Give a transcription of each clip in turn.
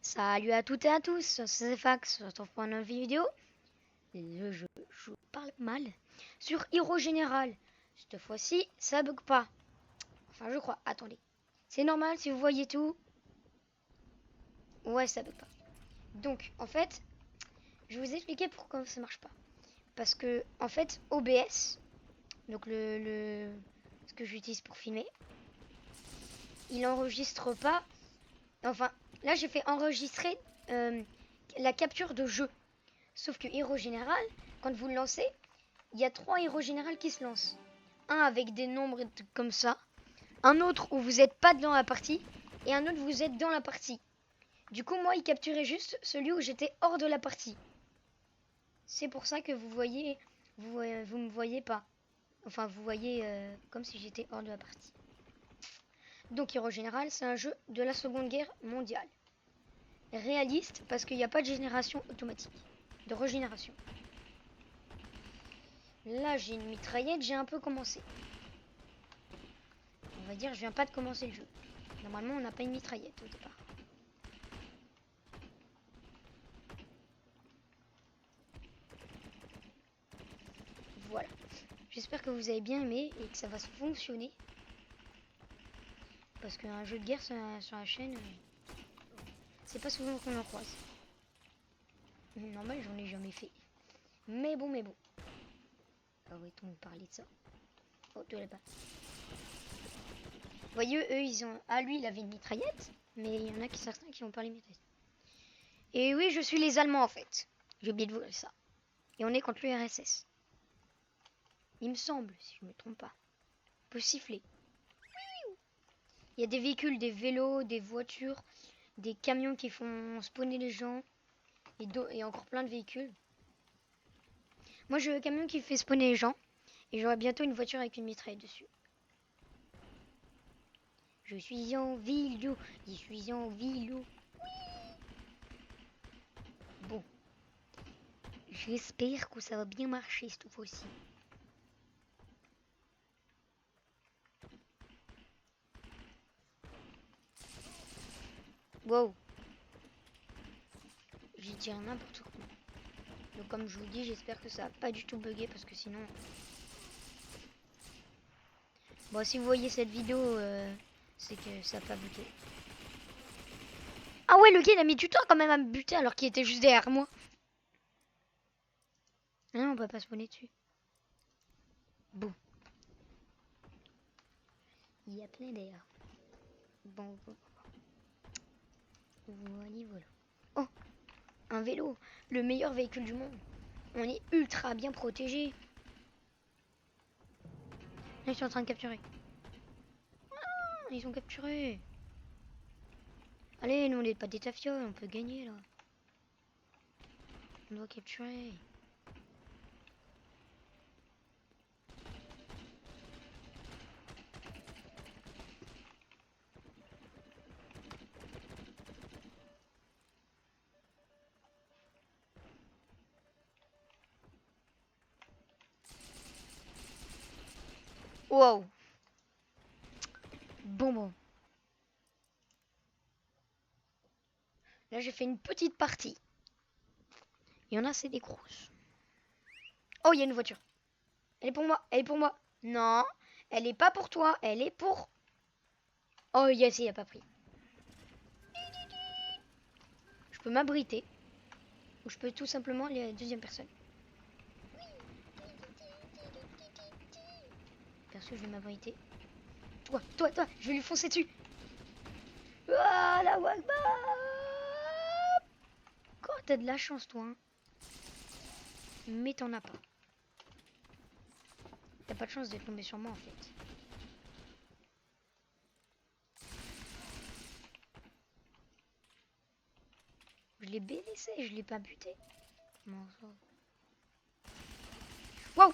Salut à toutes et à tous, c'est Fax, on se retrouve pour une nouvelle vidéo. Je parle mal sur Hero Général. Cette fois-ci, ça bug pas. Enfin, je crois. Attendez. C'est normal si vous voyez tout. Ouais, ça bug pas. Donc, en fait, je vais vous expliquer pourquoi ça marche pas. Parce que, en fait, OBS, donc ce que j'utilise pour filmer, il enregistre pas. Enfin, là, j'ai fait enregistrer la capture de jeu. Sauf que Hero Général, quand vous le lancez, il y a 3 héros généraux qui se lancent. Un avec des nombres comme ça, un autre où vous n'êtes pas dans la partie, et un autre où vous êtes dans la partie. Du coup, moi, il capturait juste celui où j'étais hors de la partie. C'est pour ça que vous voyez, vous me voyez pas. Enfin, vous voyez comme si j'étais hors de la partie. Donc, Hero Général, c'est un jeu de la Seconde Guerre mondiale. Réaliste, parce qu'il n'y a pas de génération automatique, de régénération. Là, j'ai une mitraillette, j'ai un peu commencé. On va dire, je viens pas de commencer le jeu. Normalement, on n'a pas une mitraillette au départ. Voilà. J'espère que vous avez bien aimé et que ça va fonctionner. Parce qu'un jeu de guerre sur la chaîne, c'est pas souvent qu'on en croise. Normal, j'en ai jamais fait. Mais bon. Arrêtons de parler de ça. Oh, de là-bas. Vous voyez, eux, ils ont... Ah, lui, il avait une mitraillette. Mais il y en a certains qui n'ont pas les mitraillettes. Et oui, je suis les Allemands, en fait. J'ai oublié de vous dire ça. Et on est contre l'URSS. Il me semble, si je ne me trompe pas. On peut siffler. Il y a des véhicules, des vélos, des voitures, des camions qui font spawner les gens. Et encore plein de véhicules. Moi, j'ai le camion qui fait spawner les gens. Et j'aurai bientôt une voiture avec une mitraille dessus. Je suis en vélo. Je suis en vélo. Bon. J'espère que ça va bien marcher cette fois-ci. Wow. J'ai dit n'importe quoi. Donc comme je vous dis, j'espère que ça va pas du tout bugger parce que sinon... Bon, si vous voyez cette vidéo, c'est que ça n'a pas bugué. Ah ouais, le gars il a mis du temps quand même à me buter alors qu'il était juste derrière moi. Ah non, on peut pas spawner dessus. Bon. Il y a plein d'air. Bon. Voilà. Oh, un vélo. Le meilleur véhicule du monde. On est ultra bien protégé. Là, ils sont en train de capturer. Ah, ils sont capturés. Allez, nous on n'est pas des tafioles, on peut gagner là. On doit capturer. Wow. Bon. Là, j'ai fait une petite partie. Il y en a, c'est des grosses. Oh, il y a une voiture. Elle est pour moi. Elle est pour moi. Non, elle est pas pour toi. Elle est pour... Oh, yes, il a pas pris. Je peux m'abriter. Ou je peux tout simplement aller à la deuxième personne. Perso, je vais m'abriter. Toi, je vais lui foncer dessus. Ah, la Wagba. Quoi, t'as de la chance, toi. Hein. Mais t'en as pas. T'as pas de chance de tomber sur moi, en fait. Je l'ai blessé, je l'ai pas buté. Wow.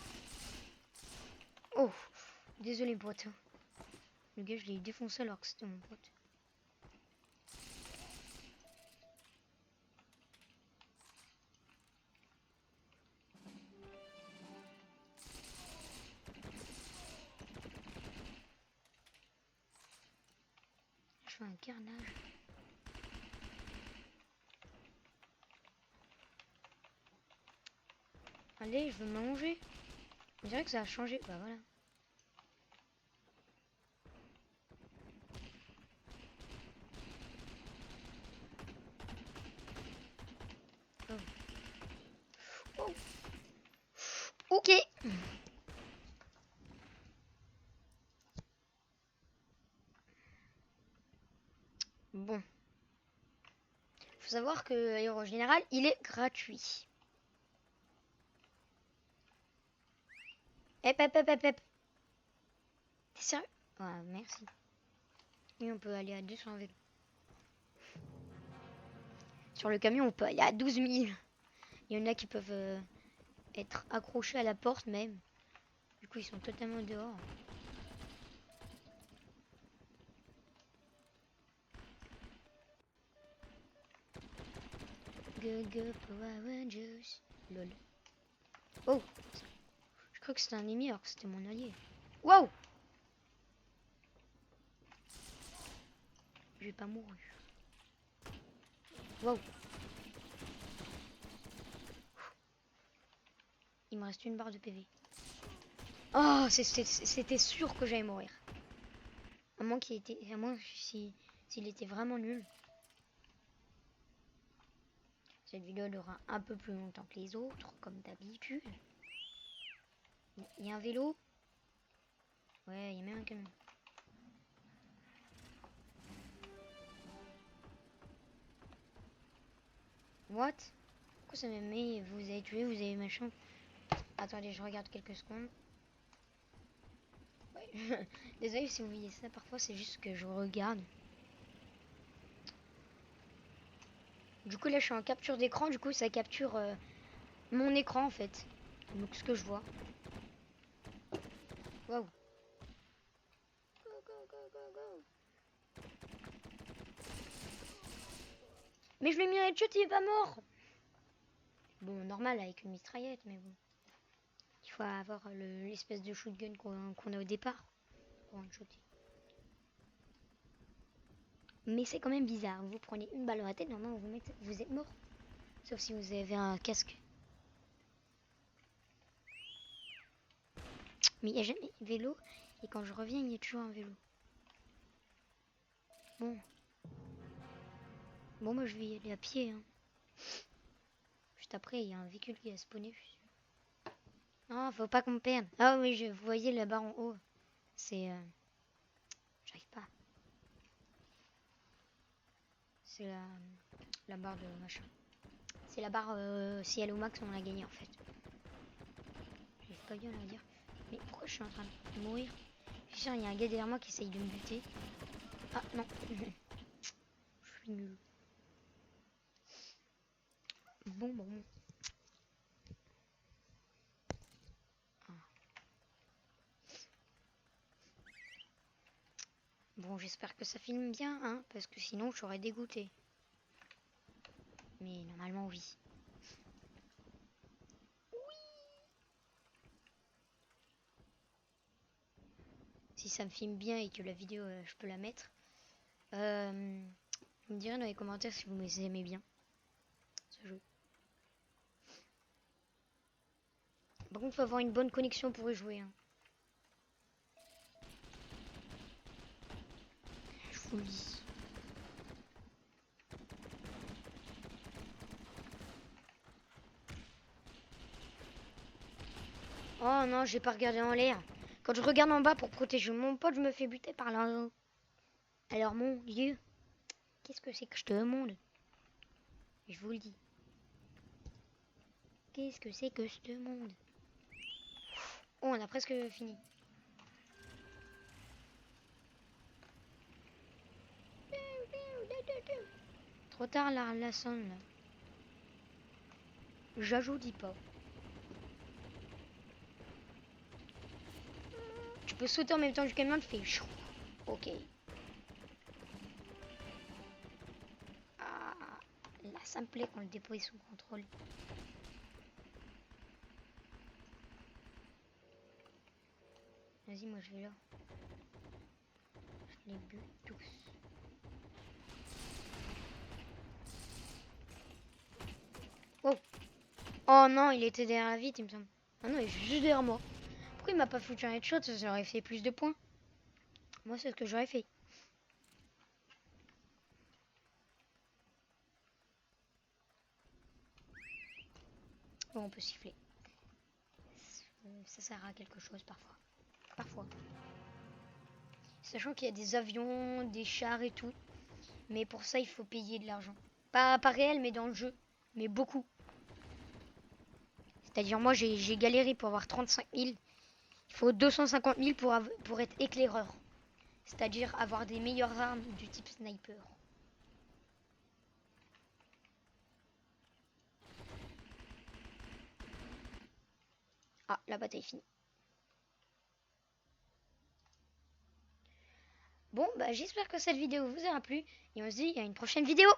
Oh, désolé, pote. Le gars, je l'ai défoncé alors que c'était mon pote. Je fais un carnage. Allez, je veux manger. On dirait que ça a changé. Bah voilà. Oh. Oh. Ok. Bon. Faut savoir que Héros Général, il est gratuit. Hep, hep, hep, hep, hep. T'es sérieux? Ouais, merci. Et on peut aller à 200 vélos. Sur le camion, on peut aller à 12 000. Il y en a qui peuvent être accrochés à la porte même. Du coup, ils sont totalement dehors. Go, go, Power Rangers. Lol. Oh! Je crois que c'était un ennemi alors que c'était mon allié. Wow! J'ai pas mouru. Wow! Il me reste une barre de PV. Oh! C'était sûr que j'allais mourir. À moins qu'il était. À moins s'il était vraiment nul. Cette vidéo durera un peu plus longtemps que les autres, comme d'habitude. Il y a un vélo. Ouais, il y a même un camion. What? Pourquoi ça me met vous avez tué, vous avez machin? Attendez, je regarde quelques secondes. Ouais. Désolé si vous voyez ça, parfois c'est juste que je regarde. Du coup là je suis en capture d'écran, du coup ça capture mon écran en fait. Donc ce que je vois. Waouh. Go, go, go, go, go. Mais je l'ai mis un headshot, il est pas mort. Bon, normal avec une mitraillette, mais bon. Il faut avoir l'espèce de shotgun qu'on a au départ pour en shooter. Mais c'est quand même bizarre. Vous prenez une balle dans la tête, normalement vous êtes mort. Sauf si vous avez un casque. Mais il n'y a jamais de vélo. Et quand je reviens, il y a toujours un vélo. Bon. Bon, moi je vais y aller à pied. Hein. Juste après, il y a un véhicule qui a spawné. Non, faut pas qu'on me perde. Ah oui, vous voyez la barre en haut. C'est... J'arrive pas. C'est la barre de machin. C'est la barre si elle est au max, on l'a gagné en fait. J'arrive pas bien à le dire. Mais pourquoi je suis en train de mourir? Je suis sûr, il y a un gars derrière moi qui essaye de me buter. Ah non. Je suis nul. Bon. Ah. Bon, j'espère que ça filme bien, hein, parce que sinon, j'aurais dégoûté. Mais normalement, oui. Si ça me filme bien et que la vidéo, je peux la mettre. Vous me direz dans les commentaires si vous aimez bien ce jeu. Par contre, il faut avoir une bonne connexion pour y jouer. Hein. Je vous le dis. Oh non, j'ai pas regardé en l'air. Quand je regarde en bas pour protéger mon pote, je me fais buter par là. Alors mon Dieu, qu'est-ce que c'est que je te demande? Je vous le dis. Qu'est-ce que c'est que je te demande? Oh, on a presque fini. Trop tard la sonne là. J'ajoute pas. Tu peux sauter en même temps du camion, tu fais chou. Ok. Ah, là ça me plaît quand le dépôt est sous contrôle. Vas-y, moi je vais là. Je les bute tous. Oh. Oh non, il était derrière la vitre, il me semble. Ah non, il est juste derrière moi. Pourquoi il m'a pas foutu un headshot? Ça aurait fait plus de points. Moi, c'est ce que j'aurais fait. Bon, on peut siffler. Ça sert à quelque chose parfois. Parfois. Sachant qu'il y a des avions, des chars et tout. Mais pour ça, il faut payer de l'argent. Pas réel, mais dans le jeu. Mais beaucoup. C'est-à-dire, moi, j'ai galéré pour avoir 35 000. Il faut 250 000 pour être éclaireur. C'est-à-dire avoir des meilleures armes du type sniper. Ah, la bataille est finie. Bon, bah j'espère que cette vidéo vous aura plu. Et on se dit à une prochaine vidéo.